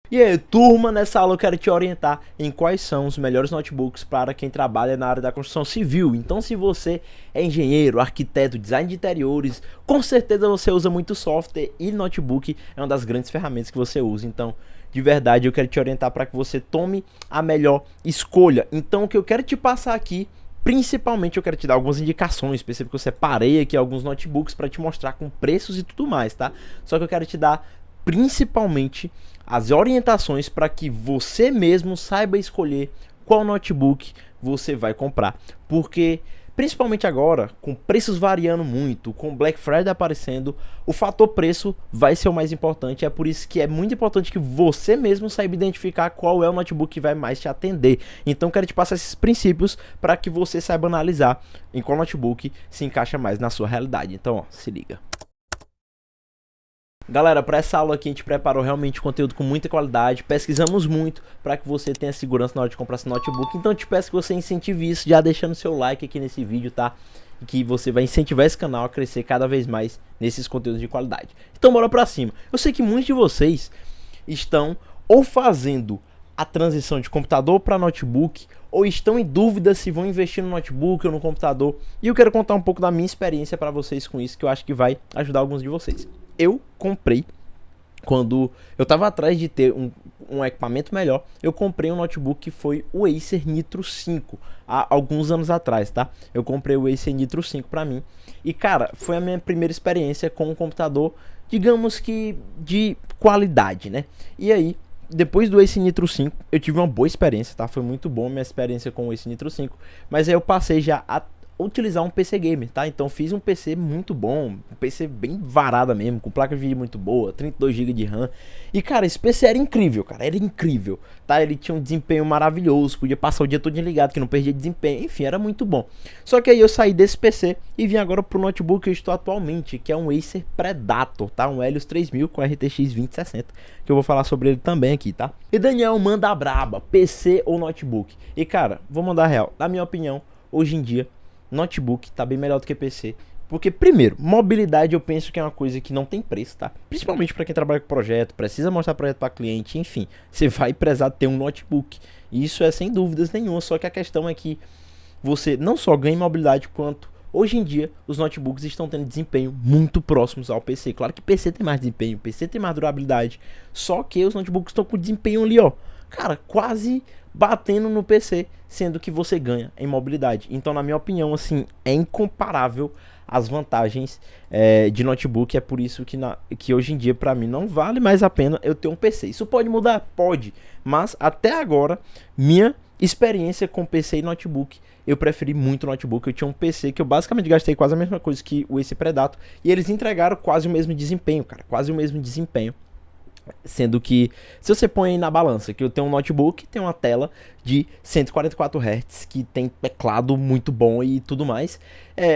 E aí, turma, nessa aula eu quero te orientar em quais são os melhores notebooks para quem trabalha na área da construção civil. Então, se você é engenheiro, arquiteto, design de interiores, com certeza você usa muito software e notebook é uma das grandes ferramentas que você usa. Então, de verdade, eu quero te orientar para que você tome a melhor escolha. Então, o que eu quero te passar aqui, principalmente eu quero te dar algumas indicações. Perceba que eu separei aqui alguns notebooks para te mostrar com preços e tudo mais, tá? Só que eu quero te dar principalmente as orientações para que você mesmo saiba escolher qual notebook você vai comprar. Porque, principalmente agora, com preços variando muito, com Black Friday aparecendo, o fator preço vai ser o mais importante. É por isso que é muito importante que você mesmo saiba identificar qual é o notebook que vai mais te atender. Então, quero te passar esses princípios para que você saiba analisar em qual notebook se encaixa mais na sua realidade. Então, ó, se liga. Galera, para essa aula aqui a gente preparou realmente conteúdo com muita qualidade, pesquisamos muito para que você tenha segurança na hora de comprar esse notebook. Então eu te peço que você incentive isso, já deixando seu like aqui nesse vídeo, tá? E que você vai incentivar esse canal a crescer cada vez mais nesses conteúdos de qualidade. Então bora pra cima. Eu sei que muitos de vocês estão ou fazendo a transição de computador para notebook, ou estão em dúvida se vão investir no notebook ou no computador. E eu quero contar um pouco da minha experiência para vocês com isso, que eu acho que vai ajudar alguns de vocês. Eu comprei, quando eu tava atrás de ter um equipamento melhor, eu comprei um notebook que foi o Acer Nitro 5, há alguns anos atrás, tá? Eu comprei o Acer Nitro 5 pra mim, e cara, foi a minha primeira experiência com um computador, digamos que de qualidade, né? E aí, depois do Acer Nitro 5, eu tive uma boa experiência, tá? Foi muito bom a minha experiência com o Acer Nitro 5, mas aí eu passei já a utilizar um PC gamer, tá? Então fiz um PC muito bom, um PC bem varada mesmo, com placa de vídeo muito boa, 32 GB de RAM. E cara, esse PC era incrível, cara, era incrível, tá? Ele tinha um desempenho maravilhoso, podia passar o dia todo ligado que não perdia desempenho, enfim, era muito bom. Só que aí eu saí desse PC e vim agora pro notebook que eu estou atualmente, que é um Acer Predator, tá? Um Helios 3000 com RTX 2060, que eu vou falar sobre ele também aqui, tá? E Daniel, manda braba, PC ou notebook? E cara, vou mandar real, na minha opinião, hoje em dia notebook tá bem melhor do que PC. Porque, primeiro, mobilidade eu penso que é uma coisa que não tem preço, tá? Principalmente para quem trabalha com projeto, precisa mostrar projeto para cliente, enfim. Você vai precisar ter um notebook. Isso é sem dúvidas nenhuma. Só que a questão é que você não só ganha mobilidade, quanto hoje em dia os notebooks estão tendo desempenho muito próximos ao PC. Claro que PC tem mais desempenho, PC tem mais durabilidade. Só que os notebooks estão com desempenho ali, ó, cara, quase batendo no PC, sendo que você ganha em mobilidade. Então, na minha opinião, assim, é incomparável as vantagens de notebook. É por isso que hoje em dia, para mim, não vale mais a pena eu ter um PC. Isso pode mudar? Pode. Mas, até agora, minha experiência com PC e notebook, eu preferi muito notebook. Eu tinha um PC que eu basicamente gastei quase a mesma coisa que o Acer Predator, e eles entregaram quase o mesmo desempenho, cara, quase o mesmo desempenho. Sendo que, se você põe aí na balança, que eu tenho um notebook, tem uma tela de 144 Hz, que tem teclado muito bom e tudo mais,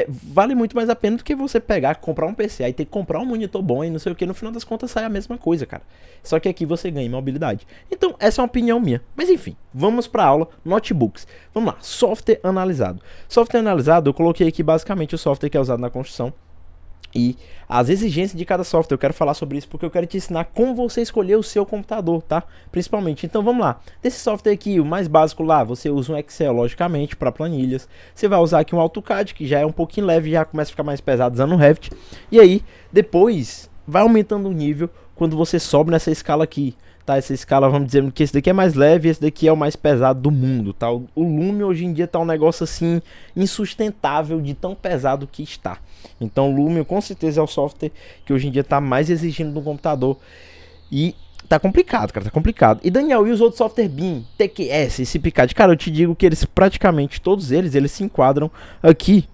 vale muito mais a pena do que você pegar, comprar um PC, aí ter que comprar um monitor bom e não sei o que, no final das contas sai a mesma coisa, cara. Só que aqui você ganha em mobilidade. Então, essa é uma opinião minha. Mas enfim, vamos pra aula, notebooks. Vamos lá, software analisado. Software analisado, eu coloquei aqui basicamente o software que é usado na construção e as exigências de cada software. Eu quero falar sobre isso porque eu quero te ensinar como você escolher o seu computador, tá? Principalmente. Então vamos lá. Desse software aqui, o mais básico lá, você usa um Excel, logicamente, para planilhas. Você vai usar aqui um AutoCAD, que já é um pouquinho leve, já começa a ficar mais pesado usando um Revit. E aí, depois, vai aumentando o nível quando você sobe nessa escala aqui. Tá, essa escala, vamos dizer que esse daqui é mais leve, esse daqui é o mais pesado do mundo, tá? O Lume hoje em dia tá um negócio assim insustentável de tão pesado que está. Então o Lume com certeza é o software que hoje em dia tá mais exigindo do computador e tá complicado, cara, tá complicado. E Daniel, e os outros software BIM, TQS, CPCAD? Cara, eu te digo que eles praticamente todos eles se enquadram aqui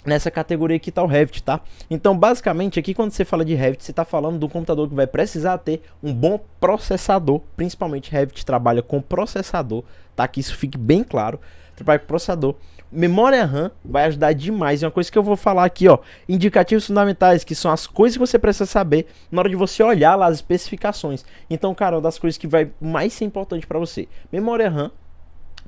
nessa categoria que tá o Revit, tá? Então, basicamente, aqui quando você fala de Revit, você tá falando do computador que vai precisar ter um bom processador. Principalmente Revit trabalha com processador, tá? Que isso fique bem claro. Trabalha com processador. Memória RAM vai ajudar demais. É uma coisa que eu vou falar aqui, ó. Indicativos fundamentais, que são as coisas que você precisa saber na hora de você olhar lá as especificações. Então, cara, uma das coisas que vai mais ser importante para você. Memória RAM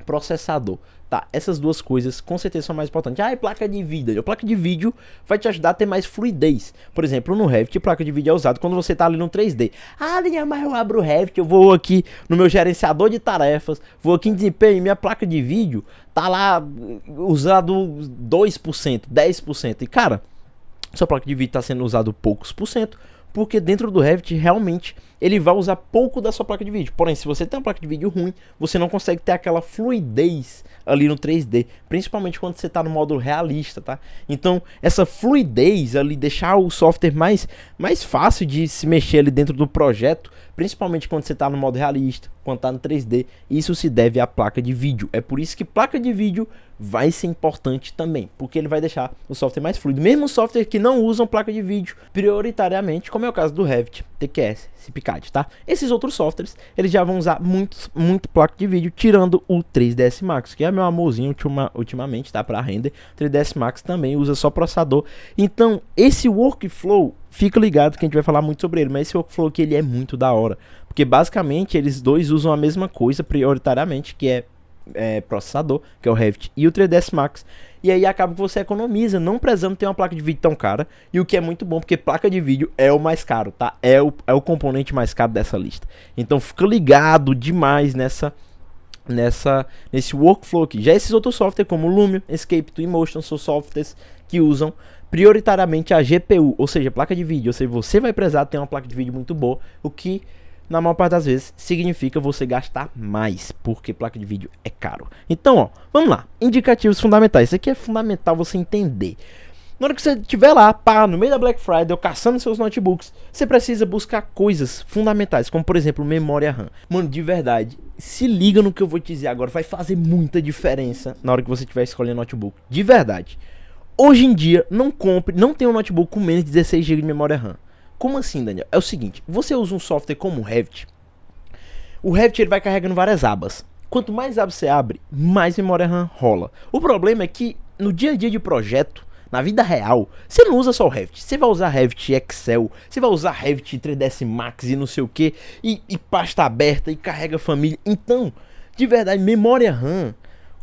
processador. Tá, essas duas coisas com certeza são mais importantes. Ah, e placa de vídeo. A placa de vídeo vai te ajudar a ter mais fluidez. Por exemplo, no Revit, placa de vídeo é usada quando você tá ali no 3D. Ah, Daniel, mas eu abro o Revit, eu vou aqui no meu gerenciador de tarefas, vou aqui em desempenho e minha placa de vídeo tá lá usado 2%, 10%. E cara, sua placa de vídeo tá sendo usado poucos por cento, porque dentro do Revit realmente ele vai usar pouco da sua placa de vídeo. Porém, se você tem uma placa de vídeo ruim, você não consegue ter aquela fluidez ali no 3D, principalmente quando você está no modo realista, tá? Então, essa fluidez ali, deixar o software mais fácil de se mexer ali dentro do projeto, principalmente quando você está no modo realista, quando está no 3D, isso se deve à placa de vídeo. É por isso que placa de vídeo vai ser importante também, porque ele vai deixar o software mais fluido. Mesmo software que não usam placa de vídeo prioritariamente, como é o caso do Revit, TQS, CPCAD, tá? Esses outros softwares, eles já vão usar muito placa de vídeo, tirando o 3ds Max, que é meu amorzinho ultimamente, tá? Para render. 3ds Max também usa só processador. Então, esse workflow, fica ligado que a gente vai falar muito sobre ele, mas esse workflow aqui, ele é muito da hora, porque basicamente eles dois usam a mesma coisa prioritariamente, que é processador, que é o Revit e o 3ds Max, e aí acaba que você economiza, não precisando ter uma placa de vídeo tão cara, e o que é muito bom, porque placa de vídeo é o mais caro, tá? É o componente mais caro dessa lista. Então fica ligado demais nesse workflow aqui. Já esses outros softwares como Lumion, Escape, Twinmotion são softwares que usam prioritariamente a GPU, ou seja, placa de vídeo. Ou seja, você vai precisar ter uma placa de vídeo muito boa, o que na maior parte das vezes significa você gastar mais, porque placa de vídeo é caro. Então, ó, vamos lá. Indicativos fundamentais. Isso aqui é fundamental você entender. Na hora que você estiver lá, pá, no meio da Black Friday, ou caçando seus notebooks, você precisa buscar coisas fundamentais, como por exemplo, memória RAM. Mano, de verdade, se liga no que eu vou te dizer agora, vai fazer muita diferença na hora que você estiver escolhendo notebook. De verdade. Hoje em dia, não tenha um notebook com menos de 16 GB de memória RAM. Como assim, Daniel? É o seguinte, você usa um software como o Revit. O Revit ele vai carregando várias abas. Quanto mais abas você abre, mais memória RAM rola. O problema é que no dia a dia de projeto, na vida real, você não usa só o Revit. Você vai usar Revit Excel, você vai usar Revit 3ds Max e não sei o que, e pasta aberta, e carrega família. Então, de verdade, memória RAM,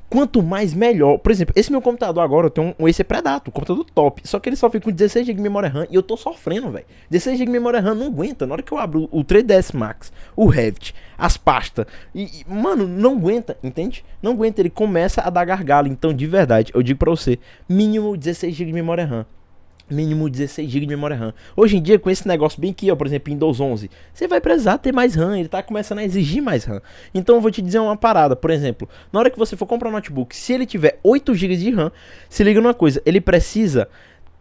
quanto mais melhor. Por exemplo, esse meu computador agora, eu tenho um Acer Predator, um computador top. Só que ele só fica com 16 GB de memória RAM e eu tô sofrendo, velho. 16 GB de memória RAM não aguenta. Na hora que eu abro o 3ds Max, o Revit, as pastas, mano, não aguenta, entende? Não aguenta, ele começa a dar gargalo. Então, de verdade, eu digo pra você, mínimo 16 GB de memória RAM. Mínimo 16 GB de memória RAM. Hoje em dia, com esse negócio bem aqui, ó, por exemplo, Windows 11, você vai precisar ter mais RAM, ele tá começando a exigir mais RAM. Então eu vou te dizer uma parada, por exemplo, na hora que você for comprar um notebook, se ele tiver 8 GB de RAM, se liga numa coisa, ele precisa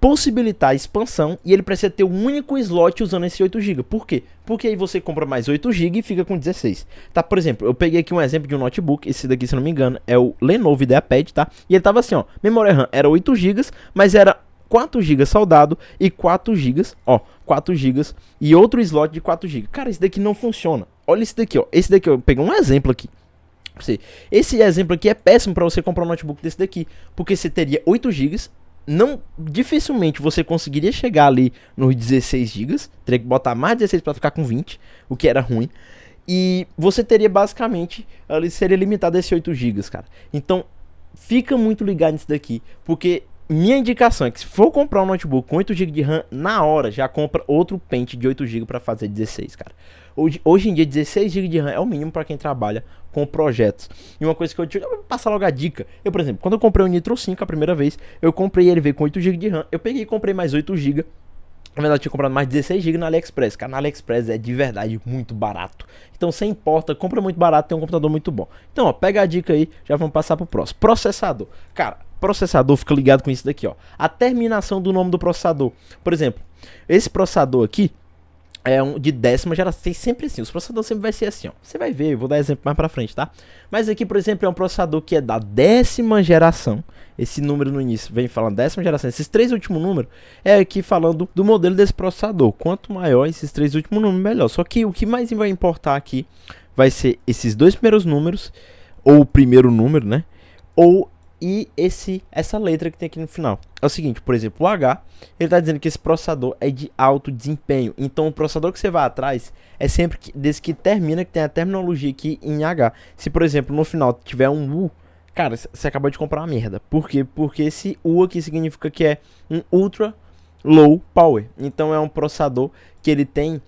possibilitar a expansão e ele precisa ter um único slot usando esse 8 GB. Por quê? Porque aí você compra mais 8 GB e fica com 16. Tá, por exemplo, eu peguei aqui um exemplo de um notebook, esse daqui, se não me engano, é o Lenovo IdeaPad, tá? E ele tava assim, ó, memória RAM era 8 GB, mas era 4 GB soldado e 4 GB, ó, 4 GB e outro slot de 4 GB. Cara, esse daqui não funciona. Olha esse daqui, ó. Esse daqui, eu peguei um exemplo aqui. Esse exemplo aqui é péssimo para você comprar um notebook desse daqui, porque você teria 8 GB, não, dificilmente você conseguiria chegar ali nos 16 GB, teria que botar mais 16 para ficar com 20, o que era ruim. E você teria basicamente, ali seria limitado a esses 8 GB, cara. Então, fica muito ligado nisso daqui, porque minha indicação é que se for comprar um notebook com 8 GB de RAM, na hora já compra outro pente de 8 GB para fazer 16, cara. Hoje em dia 16 GB de RAM é o mínimo para quem trabalha com projetos. E uma coisa que eu vou passar logo a dica. Eu, por exemplo, quando eu comprei o Nitro 5 a primeira vez, eu comprei ele veio com 8 GB de RAM. Eu peguei e comprei mais 8 GB. Na verdade, eu tinha comprado mais 16 GB na AliExpress. Cara, na AliExpress é de verdade muito barato. Então, sem importa, compra muito barato, tem um computador muito bom. Então, ó, pega a dica aí, já vamos passar pro próximo. Processador. Cara, processador, fica ligado com isso daqui, ó. A terminação do nome do processador. Por exemplo, esse processador aqui é um de 10ª geração, sempre assim, os processadores sempre vai ser assim, ó. Você vai ver, eu vou dar exemplo mais pra frente, tá? Mas aqui, por exemplo, é um processador que é da 10ª geração. Esse número no início vem falando 10ª geração. Esses 3 últimos números é aqui falando do modelo desse processador. Quanto maior esses 3 últimos números, melhor. Só que o que mais vai importar aqui vai ser esses 2 primeiros números, ou o primeiro número, né? Ou e essa letra que tem aqui no final. É o seguinte, por exemplo, o H, ele está dizendo que esse processador é de alto desempenho. Então o processador que você vai atrás é sempre desse que termina, que tem a terminologia aqui em H. Se, por exemplo, no final tiver um U, cara, você acabou de comprar uma merda. Por quê? Porque esse U aqui significa que é um ultra low power. Então é um processador que ele tem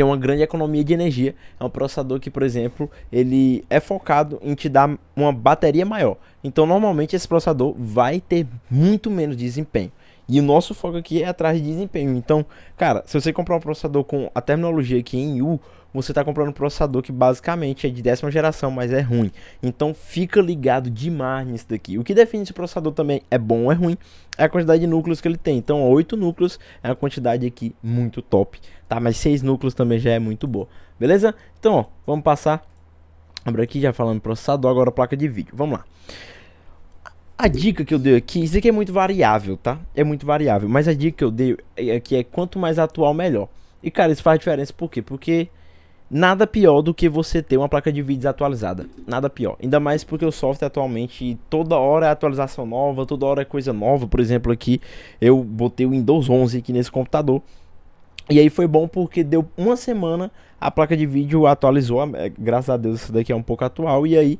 uma grande economia de energia. É um processador que, por exemplo, ele é focado em te dar uma bateria maior. Então, normalmente, esse processador vai ter muito menos desempenho. E o nosso foco aqui é atrás de desempenho. Então, cara, se você comprar um processador com a terminologia aqui em U, você está comprando um processador que basicamente é de 10ª geração, mas é ruim. Então fica ligado demais nisso daqui. O que define se o processador também é bom ou é ruim é a quantidade de núcleos que ele tem. Então 8 núcleos é uma quantidade aqui muito top, tá? Mas 6 núcleos também já é muito boa, beleza? Então, ó, vamos passar. Abra aqui já falando processador, agora placa de vídeo. Vamos lá. A dica que eu dei aqui, isso aqui é muito variável, tá? É muito variável, mas a dica que eu dei aqui é quanto mais atual, melhor. E, cara, isso faz diferença por quê? Porque nada pior do que você ter uma placa de vídeo desatualizada. Nada pior. Ainda mais porque o software atualmente, toda hora é atualização nova, toda hora é coisa nova. Por exemplo, aqui eu botei o Windows 11 aqui nesse computador. E aí foi bom porque deu uma semana, a placa de vídeo atualizou. Graças a Deus isso daqui é um pouco atual. E aí,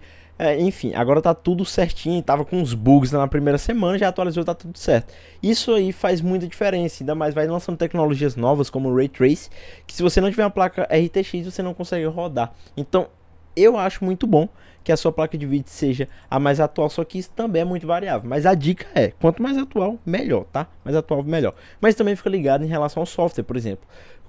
enfim, agora tá tudo certinho. Tava com uns bugs na primeira semana, já atualizou, tá tudo certo. Isso aí faz muita diferença. Ainda mais vai lançando tecnologias novas como o Ray Trace, que se você não tiver uma placa RTX, você não consegue rodar. Então, eu acho muito bom que a sua placa de vídeo seja a mais atual, só que isso também é muito variável. Mas a dica é, quanto mais atual, melhor, tá? Mais atual, melhor. Mas também fica ligado em relação ao software, por exemplo.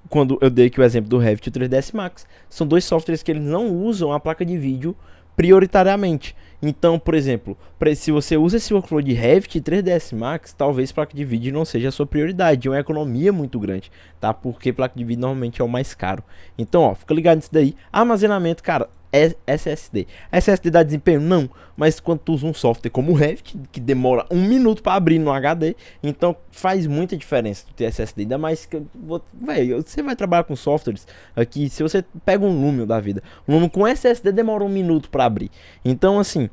Quando eu dei aqui o exemplo do Revit e o 3ds Max, são dois softwares que eles não usam a placa de vídeo prioritariamente. Então, por exemplo, se você usa esse workflow de Revit e 3ds Max, talvez placa de vídeo não seja a sua prioridade. É uma economia muito grande, tá? Porque placa de vídeo normalmente é o mais caro. Então, ó, fica ligado nisso daí. Armazenamento, cara, é SSD. SSD dá desempenho? Não. Mas quando tu usa um software como o Revit, que demora 1 minuto para abrir no HD, então faz muita diferença tu ter SSD. Ainda mais que, velho, você vai trabalhar com softwares aqui, se você pega um Lumion da vida, um Lumion com SSD demora 1 minuto para abrir. Então, assim,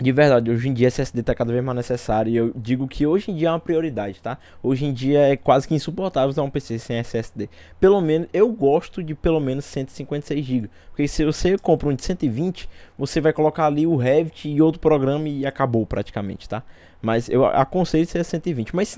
de verdade, hoje em dia SSD tá cada vez mais necessário e eu digo que hoje em dia é uma prioridade, tá? Hoje em dia é quase que insuportável usar um PC sem SSD. Pelo menos, eu gosto de pelo menos 156 GB. Porque se você compra um de 120, você vai colocar ali o Revit e outro programa e acabou praticamente, tá? Mas eu aconselho ser 120, mas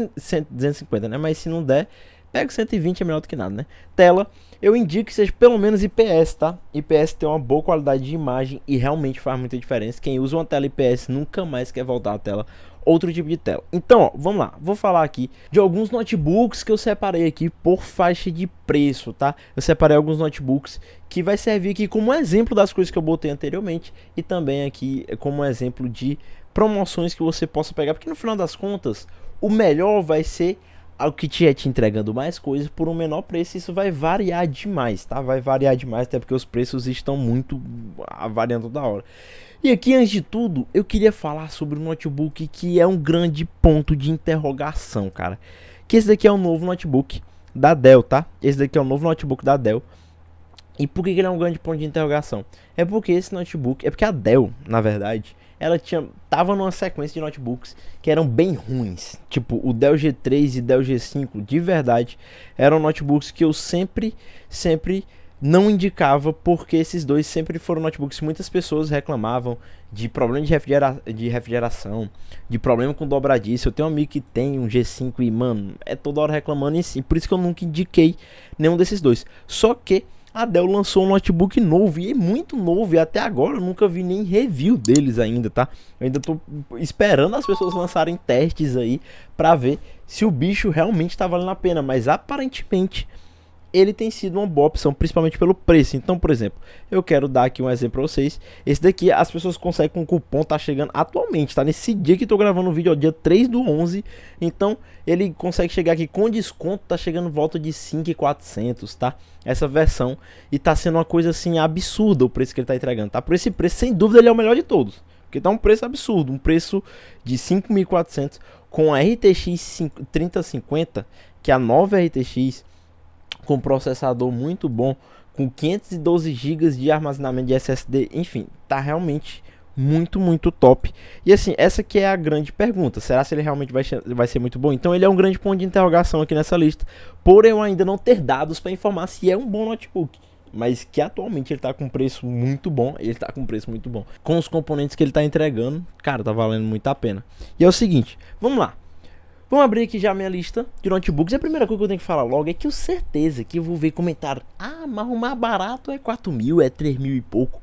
250, né? Mas se não der, pega 120, é melhor do que nada, né? Tela, eu indico que seja pelo menos IPS, tá? IPS tem uma boa qualidade de imagem e realmente faz muita diferença. Quem usa uma tela IPS nunca mais quer voltar a tela outro tipo de tela. Então, ó, vamos lá. Vou falar aqui de alguns notebooks que eu separei aqui por faixa de preço, tá? Eu separei alguns notebooks que vai servir aqui como exemplo das coisas que eu botei anteriormente e também aqui como exemplo de promoções que você possa pegar, porque no final das contas, o melhor vai ser o que te entregando mais coisas por um menor preço. Isso vai variar demais, tá? Vai variar demais, até porque os preços estão muito variando toda hora. E aqui, antes de tudo, eu queria falar sobre um notebook que é um grande ponto de interrogação, cara. Que esse daqui é um novo notebook da Dell, tá? Esse daqui é um novo notebook da Dell. E por que ele é um grande ponto de interrogação? É porque esse notebook, é porque a Dell, na verdade, ela tava numa sequência de notebooks que eram bem ruins. Tipo, o Dell G3 e Dell G5, de verdade, eram notebooks que eu sempre não indicava, porque esses dois sempre foram notebooks que muitas pessoas reclamavam de problema de refrigeração, de problema com dobradiça. Eu tenho um amigo que tem um G5 e, mano, é toda hora reclamando em si. Por isso que eu nunca indiquei nenhum desses dois. Só que a Dell lançou um notebook novo, e é muito novo, e até agora eu nunca vi nem review deles ainda, tá? Eu ainda tô esperando as pessoas lançarem testes aí pra ver se o bicho realmente tá valendo a pena, mas aparentemente ele tem sido uma boa opção, principalmente pelo preço. Então, por exemplo, eu quero dar aqui um exemplo pra vocês. Esse daqui as pessoas conseguem com cupom, tá chegando atualmente, tá? Nesse dia que tô gravando o vídeo, ó, dia 3/11. Então, ele consegue chegar aqui com desconto, tá chegando volta de 5.400, tá? Essa versão. E tá sendo uma coisa, assim, absurda o preço que ele tá entregando, tá? Por esse preço, sem dúvida, ele é o melhor de todos. Porque tá um preço absurdo, um preço de 5.400 com a RTX 3050, que é a nova RTX, com processador muito bom, com 512 GB de armazenamento de SSD, enfim, tá realmente muito top. E assim, essa que é a grande pergunta, será se ele realmente vai ser muito bom? Então ele é um grande ponto de interrogação aqui nessa lista, por eu ainda não ter dados para informar se é um bom notebook, mas que atualmente ele tá com preço muito bom, com os componentes que ele tá entregando, cara, tá valendo muito a pena. E é o seguinte, vamos lá, vamos abrir aqui já a minha lista de notebooks. E a primeira coisa que eu tenho que falar logo é que eu certeza que eu vou ver comentário, mas o mais barato é 4 mil, é 3 mil e pouco.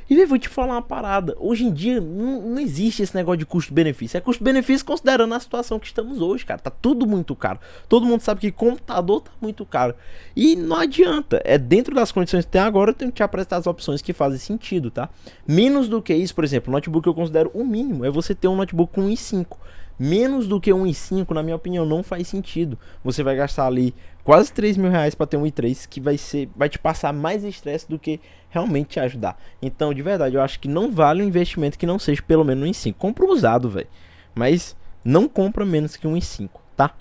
E vou te falar uma parada, hoje em dia não existe esse negócio de custo-benefício, é custo-benefício considerando a situação que estamos hoje, cara, tá tudo muito caro, todo mundo sabe que computador tá muito caro, e não adianta, é dentro das condições que tem agora, eu tenho que te apresentar as opções que fazem sentido, tá? Menos do que isso, por exemplo, o notebook que eu considero o mínimo, é você ter um notebook com i5, menos do que um i5, na minha opinião, não faz sentido. Você vai gastar ali quase 3 mil reais para ter um i3 que vai te passar mais estresse do que realmente te ajudar. Então, de verdade, eu acho que não vale um investimento que não seja pelo menos um i5. Compra usado, velho, mas não compra menos que um i5, tá?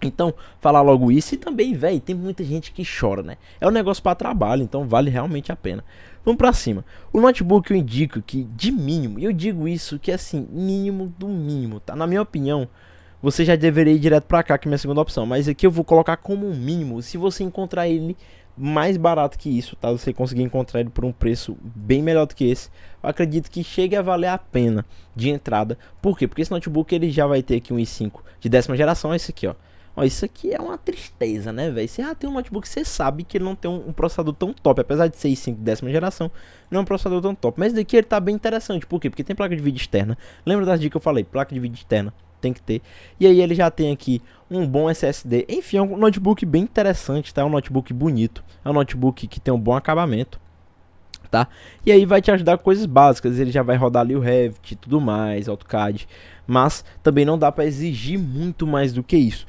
Então, falar logo isso. E também, velho, tem muita gente que chora, né? É um negócio para trabalho, então vale realmente a pena. Vamos pra cima. O notebook eu indico que de mínimo, e eu digo isso que assim, mínimo do mínimo, tá? Na minha opinião, você já deveria ir direto pra cá, que é a minha segunda opção. Mas aqui eu vou colocar como um mínimo, se você encontrar ele mais barato que isso, tá? Você conseguir encontrar ele por um preço bem melhor do que esse, eu acredito que chegue a valer a pena de entrada. Por quê? Porque esse notebook ele já vai ter aqui um i5 de 10ª geração, esse aqui, ó. Ó, isso aqui é uma tristeza, né, velho? Você tem um notebook, você sabe que ele não tem um processador tão top. Apesar de ser i5 de 10ª geração, não é um processador tão top. Mas daqui ele tá bem interessante. Por quê? Porque tem placa de vídeo externa. Lembra das dicas que eu falei? Placa de vídeo externa tem que ter. E aí ele já tem aqui um bom SSD. Enfim, é um notebook bem interessante, tá? É um notebook bonito. É um notebook que tem um bom acabamento, tá? E aí vai te ajudar com coisas básicas. Ele já vai rodar ali o Revit e tudo mais, AutoCAD. Mas também não dá para exigir muito mais do que isso.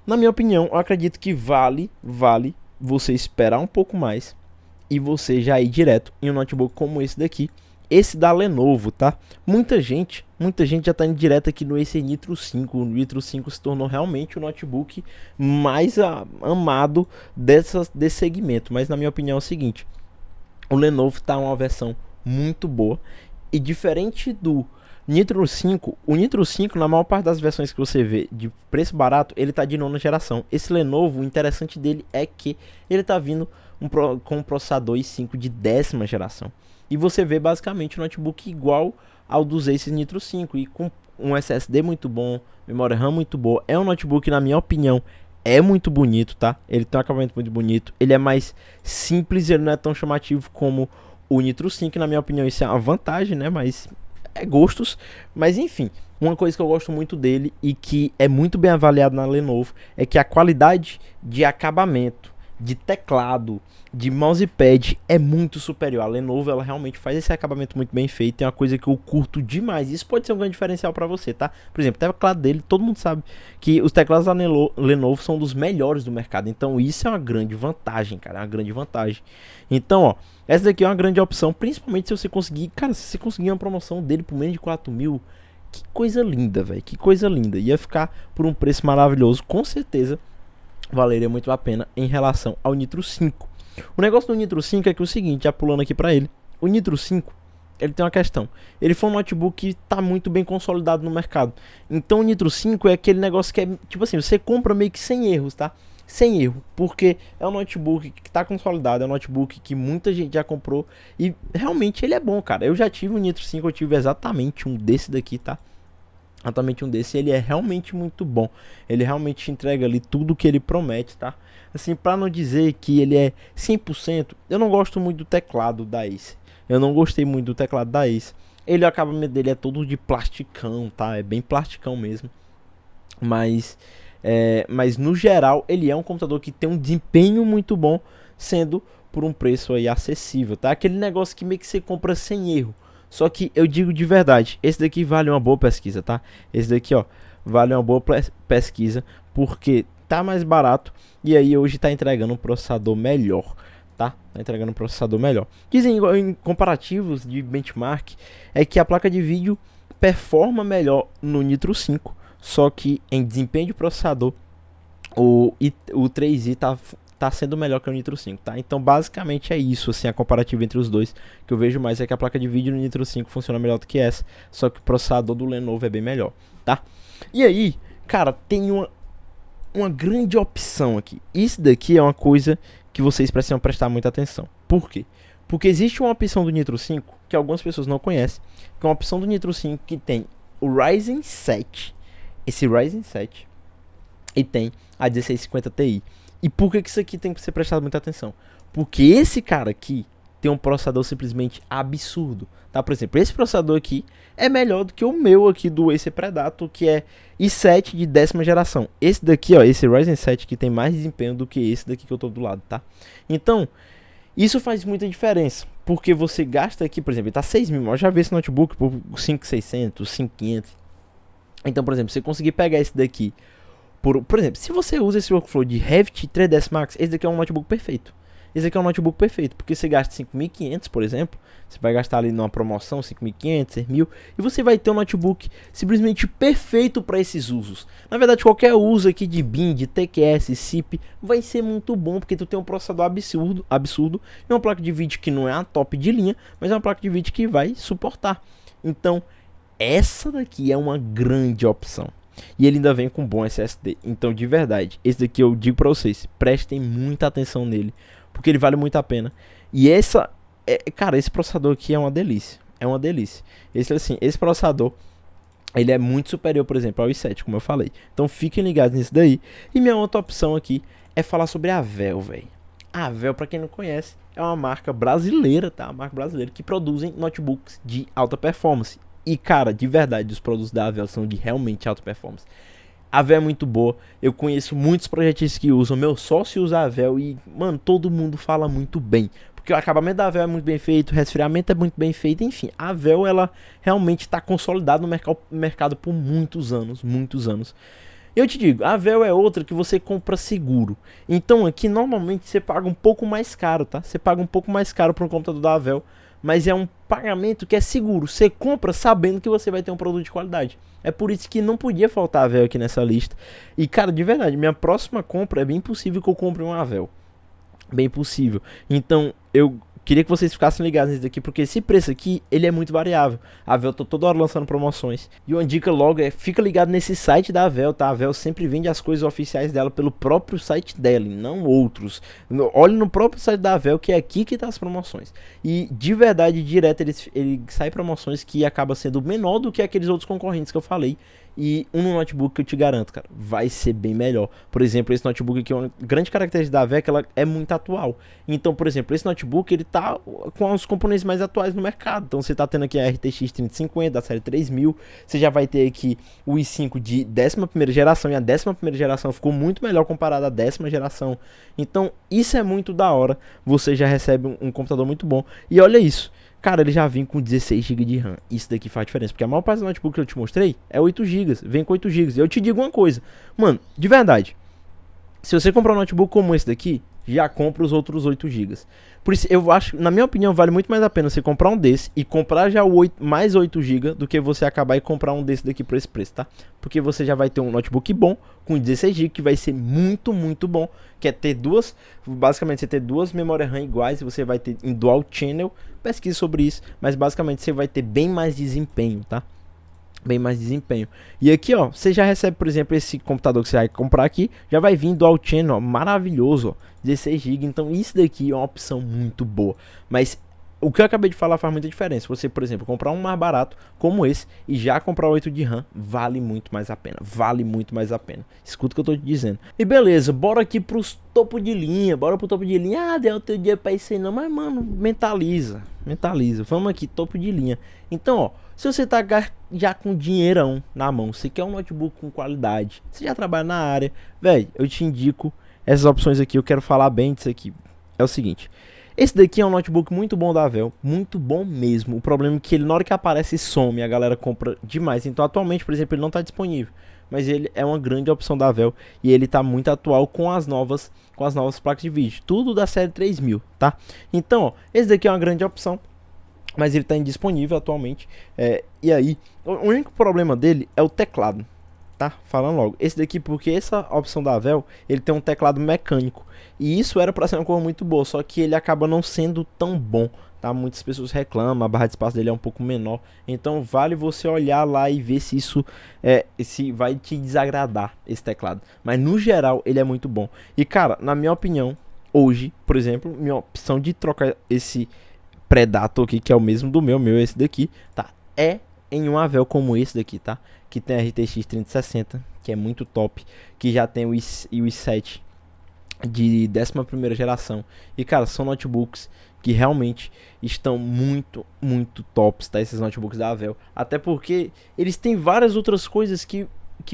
Na minha opinião, eu acredito que vale você esperar um pouco mais e você já ir direto em um notebook como esse daqui. Esse da Lenovo, tá? Muita gente já tá indo direto aqui no Acer Nitro 5. O Nitro 5 se tornou realmente o notebook mais amado desse segmento. Mas na minha opinião é o seguinte, o Lenovo tá uma versão muito boa. E diferente do Nitro 5, o Nitro 5, na maior parte das versões que você vê de preço barato, ele tá de 9ª geração. Esse Lenovo, o interessante dele é que ele tá vindo com um processador i5 de 10ª geração. E você vê basicamente um notebook igual ao dos Acer Nitro 5 e com um SSD muito bom, memória RAM muito boa. É um notebook, na minha opinião, é muito bonito, tá? Ele tem um acabamento muito bonito, ele é mais simples, ele não é tão chamativo como o Nitro 5, na minha opinião isso é uma vantagem, né? Mas é gostos, mas enfim, uma coisa que eu gosto muito dele e que é muito bem avaliado na Lenovo é que a qualidade de acabamento, de teclado, de mousepad é muito superior. A Lenovo, ela realmente faz esse acabamento muito bem feito, é uma coisa que eu curto demais. Isso pode ser um grande diferencial para você, tá? Por exemplo, o teclado dele, todo mundo sabe que os teclados da Lenovo são dos melhores do mercado, então isso é uma grande vantagem, cara, é uma grande vantagem. Então, ó, essa daqui é uma grande opção, principalmente se você conseguir, cara, se você conseguir uma promoção dele por menos de 4 mil, que coisa linda, velho, que coisa linda. Ia ficar por um preço maravilhoso, com certeza valeria muito a pena em relação ao Nitro 5. O negócio do Nitro 5 é que é o seguinte, já pulando aqui pra ele, o Nitro 5, ele tem uma questão, ele foi um notebook que tá muito bem consolidado no mercado. Então o Nitro 5 é aquele negócio que é, tipo assim, você compra meio que sem erros, tá? Sem erro, porque é um notebook que tá consolidado, é um notebook que muita gente já comprou e realmente ele é bom, cara. Eu já tive um Nitro 5, eu tive exatamente um desse daqui, tá? Exatamente um desse, ele é realmente muito bom. Ele realmente entrega ali tudo que ele promete, tá? Assim, pra não dizer que ele é 100%, eu não gosto muito do teclado da Acer. Eu não gostei muito do teclado da Acer. Ele, o acabamento dele é todo de plasticão, tá? É bem plasticão mesmo. Mas no geral, ele é um computador que tem um desempenho muito bom, sendo por um preço aí acessível, tá? Aquele negócio que meio que você compra sem erro. Só que eu digo de verdade, esse daqui vale uma boa pesquisa, tá? Esse daqui, ó, vale uma boa pesquisa, porque tá mais barato e aí hoje tá entregando um processador melhor, tá? Tá entregando um processador melhor. Dizem em comparativos de benchmark, é que a placa de vídeo performa melhor no Nitro 5, só que em desempenho de processador, o 3i tá tá sendo melhor que o Nitro 5, tá? Então basicamente é isso, assim, a comparativa entre os dois. Que eu vejo mais é que a placa de vídeo no Nitro 5 funciona melhor do que essa, só que o processador do Lenovo é bem melhor, tá? E aí, cara, tem uma grande opção aqui. Isso daqui é uma coisa que vocês precisam prestar muita atenção. Por quê? Porque existe uma opção do Nitro 5 que algumas pessoas não conhecem, que é uma opção do Nitro 5 que tem o Ryzen 7, esse Ryzen 7, e tem a 1650 Ti. E por que isso aqui tem que ser prestado muita atenção? Porque esse cara aqui tem um processador simplesmente absurdo, tá? Por exemplo, esse processador aqui é melhor do que o meu aqui do Acer Predator, que é i7 de 10ª geração. Esse daqui, ó, esse Ryzen 7 que tem mais desempenho do que esse daqui que eu tô do lado, tá? Então, isso faz muita diferença, porque você gasta aqui, por exemplo, ele tá 6.000, eu já vi esse notebook por 5.600, 5.500. Então, por exemplo, você conseguir pegar esse daqui, por exemplo, se você usa esse workflow de Revit 3ds Max, esse daqui é um notebook perfeito. Esse aqui é um notebook perfeito, porque você gasta 5.500, por exemplo, você vai gastar ali numa promoção 5.500, 6.000, e você vai ter um notebook simplesmente perfeito para esses usos. Na verdade, qualquer uso aqui de BIM, de TQS, SIP, vai ser muito bom, porque tu tem um processador absurdo, e uma placa de vídeo que não é a top de linha, mas é uma placa de vídeo que vai suportar. Então, essa daqui é uma grande opção. E ele ainda vem com bom SSD. Então, de verdade, esse daqui eu digo para vocês, prestem muita atenção nele, porque ele vale muito a pena. E cara, esse processador aqui é uma delícia. É uma delícia. Esse processador, ele é muito superior, por exemplo, ao i7, como eu falei. Então fiquem ligados nisso daí. E minha outra opção aqui é falar sobre a Avel, velho. A Avel, pra quem não conhece, é uma marca brasileira, tá? Uma marca brasileira que produzem notebooks de alta performance. E, cara, de verdade, os produtos da Avel são de realmente alta performance. A Avel é muito boa, eu conheço muitos projetistas que usam, meu sócio usa a Avel e, mano, todo mundo fala muito bem. Porque o acabamento da Avel é muito bem feito, o resfriamento é muito bem feito, enfim. A Avel, ela realmente está consolidada no mercado por muitos anos, muitos anos. Eu te digo, a Avel é outra que você compra seguro. Então aqui, normalmente, você paga um pouco mais caro, tá? Você paga um pouco mais caro para um computador da Avel, mas é um pagamento que é seguro. Você compra sabendo que você vai ter um produto de qualidade. É por isso que não podia faltar a Avel aqui nessa lista. E, cara, de verdade, minha próxima compra é bem possível que eu compre uma Avel. Bem possível. Então, eu queria que vocês ficassem ligados nisso daqui, porque esse preço aqui, ele é muito variável. A Avel tá toda hora lançando promoções. E uma dica logo é, fica ligado nesse site da Avel, tá? A Avel sempre vende as coisas oficiais dela pelo próprio site dela, e não outros. Olhe no próprio site da Avel, que é aqui que tá as promoções. E, de verdade, direto, ele sai promoções que acaba sendo menor do que aqueles outros concorrentes que eu falei. E um notebook que eu te garanto, cara, vai ser bem melhor. Por exemplo, esse notebook aqui, uma grande característica da Avel é que ela é muito atual. Então, por exemplo, esse notebook, ele tá com os componentes mais atuais no mercado. Então, você tá tendo aqui a RTX 3050 da série 3000. Você já vai ter aqui o i5 de 11ª geração. E a 11ª geração ficou muito melhor comparada à 10ª geração. Então, isso é muito da hora. Você já recebe um computador muito bom. E olha isso. Cara, ele já vem com 16 GB de RAM. Isso daqui faz diferença. Porque a maior parte do notebook que eu te mostrei é 8 GB. Vem com 8 GB. E eu te digo uma coisa. Mano, de verdade. Se você comprar um notebook como esse daqui, já compra os outros 8 GB. Por isso, eu acho, na minha opinião, vale muito mais a pena você comprar um desse e comprar já o mais 8 GB do que você acabar e comprar um desse daqui por esse preço, tá? Porque você já vai ter um notebook bom com 16 GB, que vai ser muito, muito bom. Que é ter basicamente você ter duas memórias RAM iguais e você vai ter em dual channel. Pesquise sobre isso, mas basicamente você vai ter bem mais desempenho, tá? Bem mais desempenho. E aqui, ó, você já recebe, por exemplo, esse computador que você vai comprar aqui, já vai vir dual channel, ó, maravilhoso, ó, 16 GB. Então isso daqui é uma opção muito boa. Mas o que eu acabei de falar faz muita diferença. Você, por exemplo, comprar um mais barato como esse e já comprar 8 de RAM, vale muito mais a pena. Vale muito mais a pena. Escuta o que eu tô te dizendo. E beleza, bora aqui pros topo de linha. Bora pro topo de linha. Ah, deu teu dia pra isso aí não. Mas, mano, mentaliza. Mentaliza. Vamos aqui, topo de linha. Então, ó, se você tá já com dinheirão na mão, você quer um notebook com qualidade, você já trabalha na área, velho, eu te indico essas opções aqui. Eu quero falar bem disso aqui. É o seguinte. Esse daqui é um notebook muito bom da Avel, muito bom mesmo. O problema é que ele, na hora que aparece, some, a galera compra demais. Então, atualmente, por exemplo, ele não está disponível, mas ele é uma grande opção da Avel e ele está muito atual com as novas placas de vídeo, tudo da série 3000, tá? Então, ó, esse daqui é uma grande opção, mas ele está indisponível atualmente. E aí, o único problema dele é o teclado. tá? Falando logo. Esse daqui, porque essa opção da Avel, ele tem um teclado mecânico. E isso era pra ser uma cor muito boa, só que ele acaba não sendo tão bom, tá? Muitas pessoas reclamam, a barra de espaço dele é um pouco menor. Então vale você olhar lá e ver se isso se vai te desagradar, esse teclado. Mas no geral, ele é muito bom. E cara, na minha opinião, hoje, por exemplo, minha opção de trocar esse Predator aqui, que é o mesmo do meu esse daqui, tá? É em um Avel como esse daqui, tá? Que tem a RTX 3060, que é muito top, que já tem o i7 de 11ª geração. E cara, são notebooks que realmente estão muito tops, tá? Esses notebooks da Avel. Até porque eles têm várias outras coisas que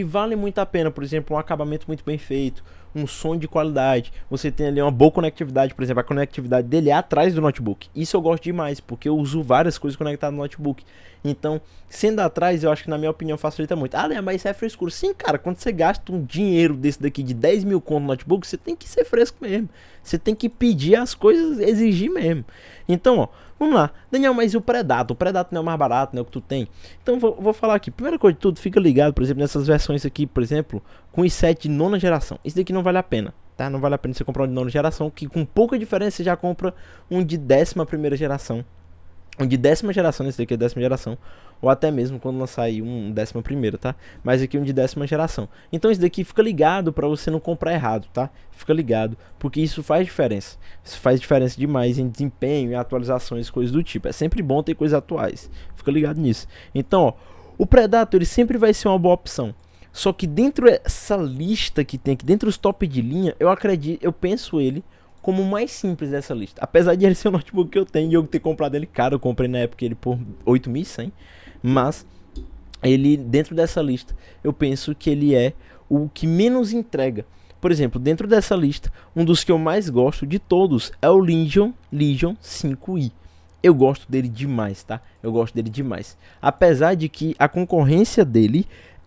valem muito a pena. Por exemplo, um acabamento muito bem feito, um som de qualidade, você tem ali uma boa conectividade. Por exemplo, a conectividade dele é atrás do notebook. Isso eu gosto demais, porque eu uso várias coisas conectadas no notebook. Então, sendo atrás, eu acho que na minha opinião facilita muito. Ah, né, mas isso é frescura. Sim, cara, quando você gasta um dinheiro desse daqui de 10 mil conto no notebook, você tem que ser fresco mesmo. Você tem que pedir as coisas, exigir mesmo. Então, ó, vamos lá. Daniel, mas e o Predator? O Predator não é o mais barato, não é o que tu tem? Então, vou falar aqui. Primeira coisa de tudo, fica ligado, por exemplo, nessas versões aqui, por exemplo, com i7 de 9ª geração. Isso daqui não vale a pena, tá? Não vale a pena você comprar um de 9ª geração, que com pouca diferença você já compra um de 11ª geração. Um de 10ª geração, esse daqui é 10ª geração. Ou até mesmo quando lançar aí um 11ª, tá? Mas aqui um de 10ª geração. Então esse daqui fica ligado pra você não comprar errado, tá? Fica ligado, porque isso faz diferença. Isso faz diferença demais em desempenho, em atualizações, coisas do tipo. É sempre bom ter coisas atuais. Fica ligado nisso. Então, ó, o Predator ele sempre vai ser uma boa opção. Só que dentro dessa lista que tem aqui, dentro dos top de linha, eu penso ele como o mais simples dessa lista. Apesar de ele ser o notebook que eu tenho e eu ter comprado ele caro, eu comprei na época ele por 8.100, mas ele dentro dessa lista, eu penso que ele é o que menos entrega. Por exemplo, dentro dessa lista, um dos que eu mais gosto de todos é o Legion 5i. Eu gosto dele demais, tá? Eu gosto dele demais. Apesar de que a concorrência dele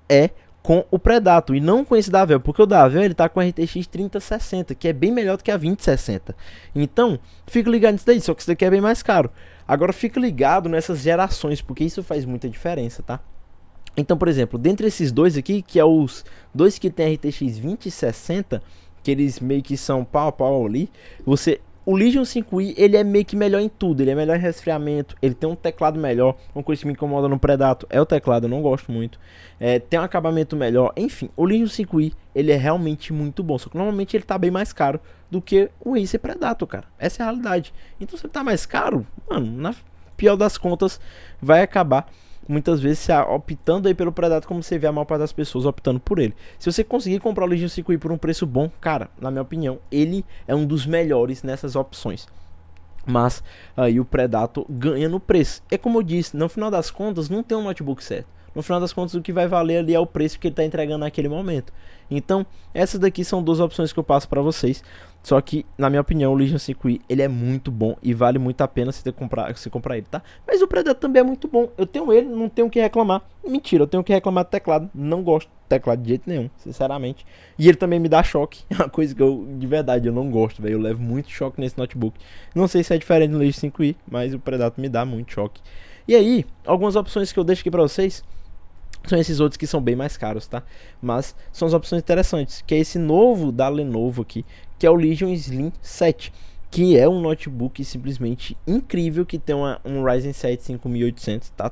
é com o Predator e não com esse da Avel, porque o da Avel ele tá com a RTX 3060, que é bem melhor do que a 2060. Então, fica ligado nisso daí, só que isso daqui é bem mais caro. Agora fica ligado nessas gerações, porque isso faz muita diferença, tá? Então, por exemplo, dentre esses dois aqui, que é os dois que tem RTX 2060, que eles meio que são pau a pau ali, o Legion 5i, ele é meio que melhor em tudo. Ele é melhor em resfriamento, ele tem um teclado melhor. Uma coisa que me incomoda no Predator é o teclado, eu não gosto muito. Tem um acabamento melhor. Enfim, o Legion 5i, ele é realmente muito bom. Só que normalmente ele tá bem mais caro do que o Acer Predator, cara. Essa é a realidade. Então se ele tá mais caro, mano, na pior das contas, vai acabar muitas vezes optando aí pelo Predator, como você vê a maior parte das pessoas optando por ele. Se você conseguir comprar o Legion 5i por um preço bom, cara, na minha opinião, ele é um dos melhores nessas opções. Mas aí o Predator ganha no preço. É como eu disse, no final das contas não tem um notebook certo. No final das contas o que vai valer ali é o preço que ele está entregando naquele momento. Então essas daqui são duas opções que eu passo para vocês. Só que na minha opinião o Legion 5i ele é muito bom e vale muito a pena você comprar ele, tá? Mas o Predator também é muito bom. Eu tenho ele, não tenho o que reclamar. Mentira, eu tenho que reclamar do teclado. Não gosto do teclado de jeito nenhum, sinceramente. E ele também me dá choque. É uma coisa que eu, de verdade, eu não gosto, velho. Eu levo muito choque nesse notebook. Não sei se é diferente do Legion 5i, mas o Predator me dá muito choque. E aí, algumas opções que eu deixo aqui pra vocês são esses outros que são bem mais caros, tá? Mas são as opções interessantes, que é esse novo da Lenovo aqui, que é o Legion Slim 7, que é um notebook simplesmente incrível, que tem um Ryzen 7 5800, tá?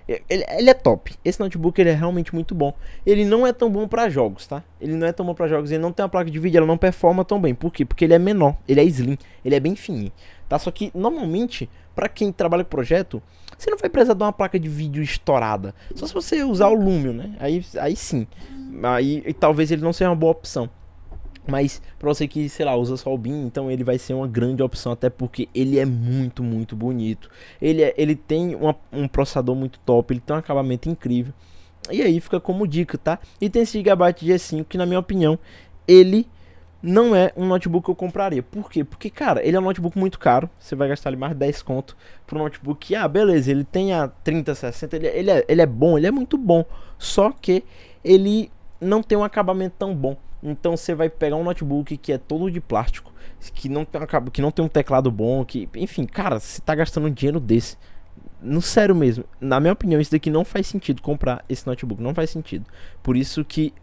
Ele é top. Esse notebook ele é realmente muito bom. Ele não é tão bom para jogos, tá? Ele não é tão bom para jogos, ele não tem uma placa de vídeo, ela não performa tão bem. Por quê? Porque ele é menor, ele é slim, ele é bem fininho, tá? Só que normalmente, para quem trabalha com projeto, você não vai precisar de uma placa de vídeo estourada. Só se você usar o Lumion, né? Aí sim. Aí talvez ele não seja uma boa opção. Mas pra você que, sei lá, usa só o BIM, então ele vai ser uma grande opção, até porque ele é muito bonito. Ele tem um processador muito top, ele tem um acabamento incrível. E aí fica como dica, tá? E tem esse Gigabyte G5 que, na minha opinião, ele não é um notebook que eu compraria. Por quê? Porque, cara, ele é um notebook muito caro. Você vai gastar ali mais 10 conto pro notebook que, beleza, ele tem a 3060, ele é bom, ele é muito bom. Só que ele não tem um acabamento tão bom. Então você vai pegar um notebook que é todo de plástico, que não tem um teclado bom, que, enfim, cara, você tá gastando um dinheiro desse No sério mesmo, na minha opinião, isso daqui não faz sentido comprar esse notebook, não faz sentido. Por isso que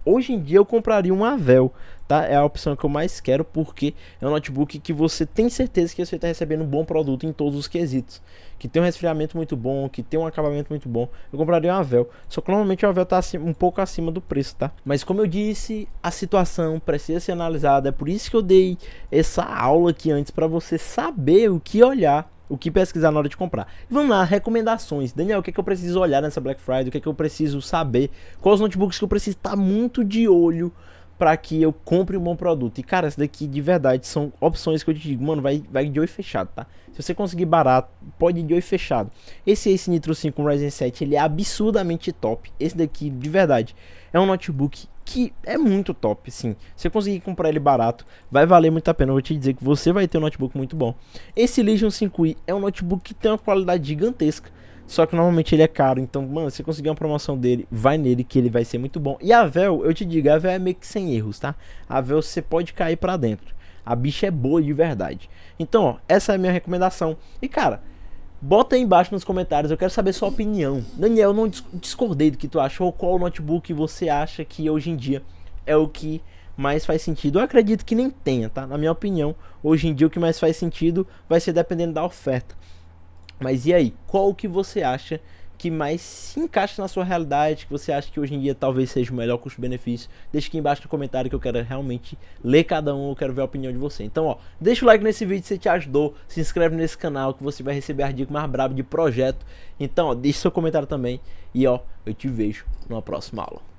hoje em dia eu compraria um Avel, tá? É a opção que eu mais quero, porque é um notebook que você tem certeza que você está recebendo um bom produto em todos os quesitos. Que tem um resfriamento muito bom, que tem um acabamento muito bom. Eu compraria um Avel, só que normalmente o Avel tá um pouco acima do preço, tá? Mas como eu disse, a situação precisa ser analisada, é por isso que eu dei essa aula aqui antes, para você saber o que olhar, o que pesquisar na hora de comprar. Vamos lá, recomendações. Daniel, o que é que eu preciso olhar nessa Black Friday? O que é que eu preciso saber? Quais os notebooks que eu preciso estar muito de olho para que eu compre um bom produto? E cara, essa daqui de verdade são opções que eu te digo, mano, vai de olho fechado, tá? Se você conseguir barato, pode ir de olho fechado. Esse Ace Nitro 5 com Ryzen 7, ele é absurdamente top. Esse daqui, de verdade, é um notebook que é muito top, sim. Se você conseguir comprar ele barato, vai valer muito a pena. Eu vou te dizer que você vai ter um notebook muito bom. Esse Legion 5i é um notebook que tem uma qualidade gigantesca, só que normalmente ele é caro. Então, mano, se você conseguir uma promoção dele, vai nele que ele vai ser muito bom. E a Avel, eu te digo, a Avel é meio que sem erros, tá? A Avel você pode cair pra dentro. A bicha é boa de verdade. Então, ó, essa é a minha recomendação. E cara, bota aí embaixo nos comentários, eu quero saber sua opinião. Daniel, eu não discordei do que tu acha, ou qual notebook você acha que hoje em dia é o que mais faz sentido. Eu acredito que nem tenha, tá? Na minha opinião, hoje em dia o que mais faz sentido vai ser dependendo da oferta. Mas e aí, qual que você acha que mais se encaixa na sua realidade, que você acha que hoje em dia talvez seja o melhor custo-benefício? Deixa aqui embaixo no comentário que eu quero realmente ler cada um, eu quero ver a opinião de você. Então, ó, deixa o like nesse vídeo se te ajudou, se inscreve nesse canal que você vai receber a dica mais braba de projeto. Então, ó, deixa seu comentário também e ó, eu te vejo numa próxima aula.